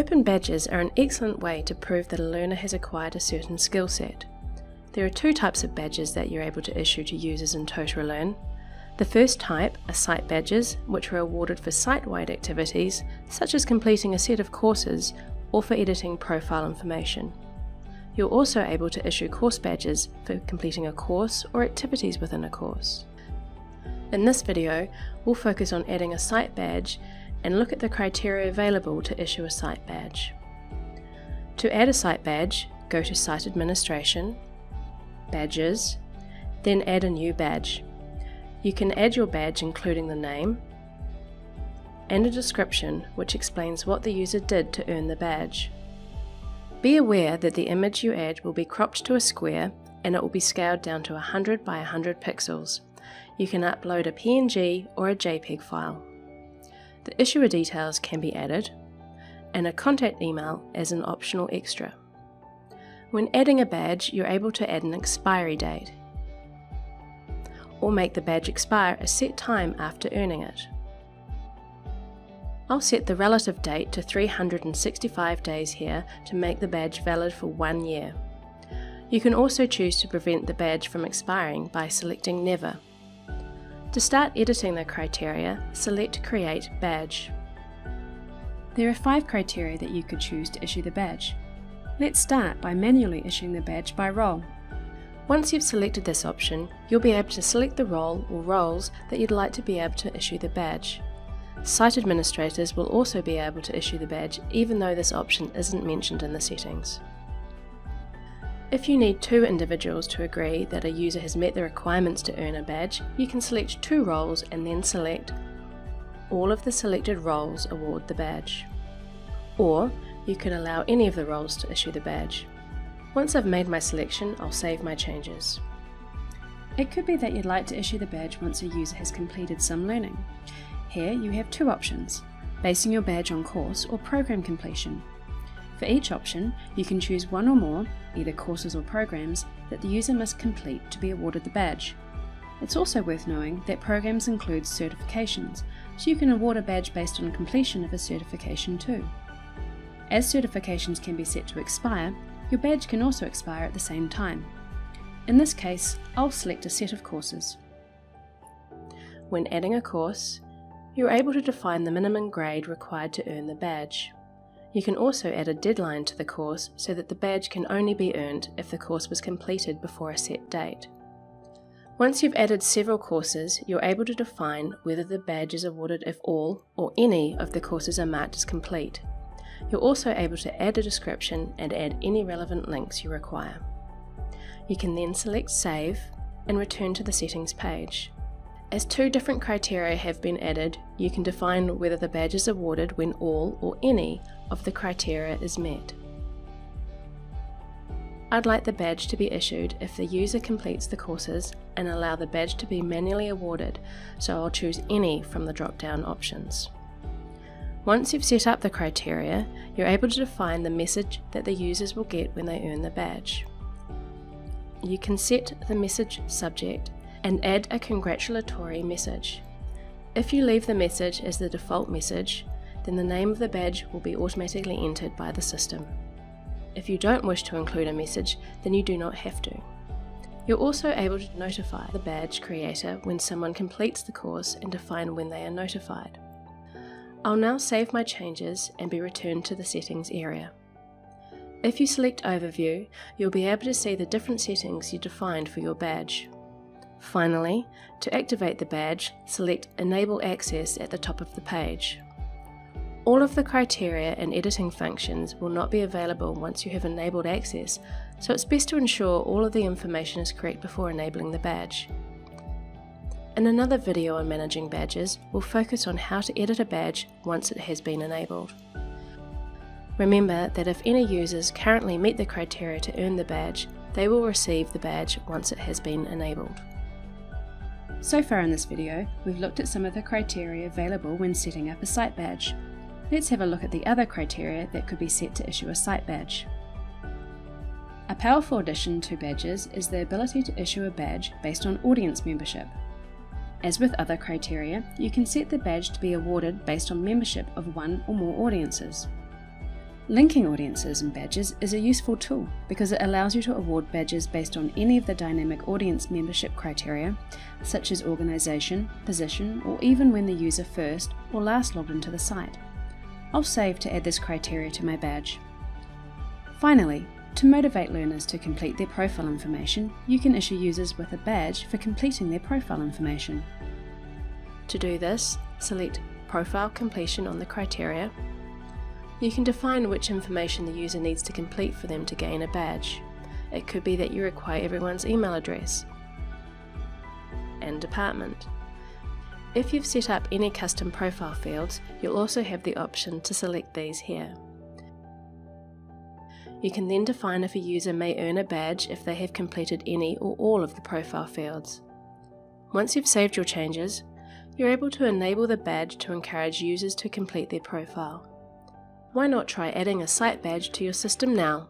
Open badges are an excellent way to prove that a learner has acquired a certain skill set. There are two types of badges that you're able to issue to users in TotalLearn. The first type are site badges, which are awarded for site-wide activities, such as completing a set of courses or for editing profile information. You're also able to issue course badges for completing a course or activities within a course. In this video, we'll focus on adding a site badge and look at the criteria available to issue a site badge. To add a site badge, go to Site Administration, Badges, then add a new badge. You can add your badge including the name and a description which explains what the user did to earn the badge. Be aware that the image you add will be cropped to a square and it will be scaled down to 100 by 100 pixels. You can upload a PNG or a JPEG file. The issuer details can be added, and a contact email as an optional extra. When adding a badge, you're able to add an expiry date, or make the badge expire a set time after earning it. I'll set the relative date to 365 days here to make the badge valid for 1 year. You can also choose to prevent the badge from expiring by selecting Never. To start editing the criteria, select Create Badge. There are 5 criteria that you could choose to issue the badge. Let's start by manually issuing the badge by role. Once you've selected this option, you'll be able to select the role or roles that you'd like to be able to issue the badge. Site administrators will also be able to issue the badge even though this option isn't mentioned in the settings. If you need 2 individuals to agree that a user has met the requirements to earn a badge, you can select 2 roles and then select all of the selected roles award the badge. Or you could allow any of the roles to issue the badge. Once I've made my selection, I'll save my changes. It could be that you'd like to issue the badge once a user has completed some learning. Here you have 2 options, basing your badge on course or program completion. For each option, you can choose one or more, either courses or programs, that the user must complete to be awarded the badge. It's also worth knowing that programs include certifications, so you can award a badge based on completion of a certification too. As certifications can be set to expire, your badge can also expire at the same time. In this case, I'll select a set of courses. When adding a course, you're able to define the minimum grade required to earn the badge. You can also add a deadline to the course so that the badge can only be earned if the course was completed before a set date. Once you've added several courses, you're able to define whether the badge is awarded if all or any of the courses are marked as complete. You're also able to add a description and add any relevant links you require. You can then select Save and return to the settings page. As 2 different criteria have been added, you can define whether the badge is awarded when all or any of the criteria is met. I'd like the badge to be issued if the user completes the courses and allow the badge to be manually awarded, so I'll choose any from the drop-down options. Once you've set up the criteria, you're able to define the message that the users will get when they earn the badge. You can set the message subject and add a congratulatory message. If you leave the message as the default message, then the name of the badge will be automatically entered by the system. If you don't wish to include a message, then you do not have to. You're also able to notify the badge creator when someone completes the course and define when they are notified. I'll now save my changes and be returned to the settings area. If you select Overview, you'll be able to see the different settings you defined for your badge. Finally, to activate the badge, select Enable Access at the top of the page. All of the criteria and editing functions will not be available once you have enabled access, so it's best to ensure all of the information is correct before enabling the badge. In another video on managing badges, we'll focus on how to edit a badge once it has been enabled. Remember that if any users currently meet the criteria to earn the badge, they will receive the badge once it has been enabled. So far in this video, we've looked at some of the criteria available when setting up a site badge. Let's have a look at the other criteria that could be set to issue a site badge. A powerful addition to badges is the ability to issue a badge based on audience membership. As with other criteria, you can set the badge to be awarded based on membership of 1 or more audiences. Linking audiences and badges is a useful tool because it allows you to award badges based on any of the dynamic audience membership criteria, such as organisation, position, or even when the user first or last logged into the site. I'll save to add this criteria to my badge. Finally, to motivate learners to complete their profile information, you can issue users with a badge for completing their profile information. To do this, select Profile Completion on the criteria. You can define which information the user needs to complete for them to gain a badge. It could be that you require everyone's email address and department. If you've set up any custom profile fields, you'll also have the option to select these here. You can then define if a user may earn a badge if they have completed any or all of the profile fields. Once you've saved your changes, you're able to enable the badge to encourage users to complete their profile. Why not try adding a site badge to your system now?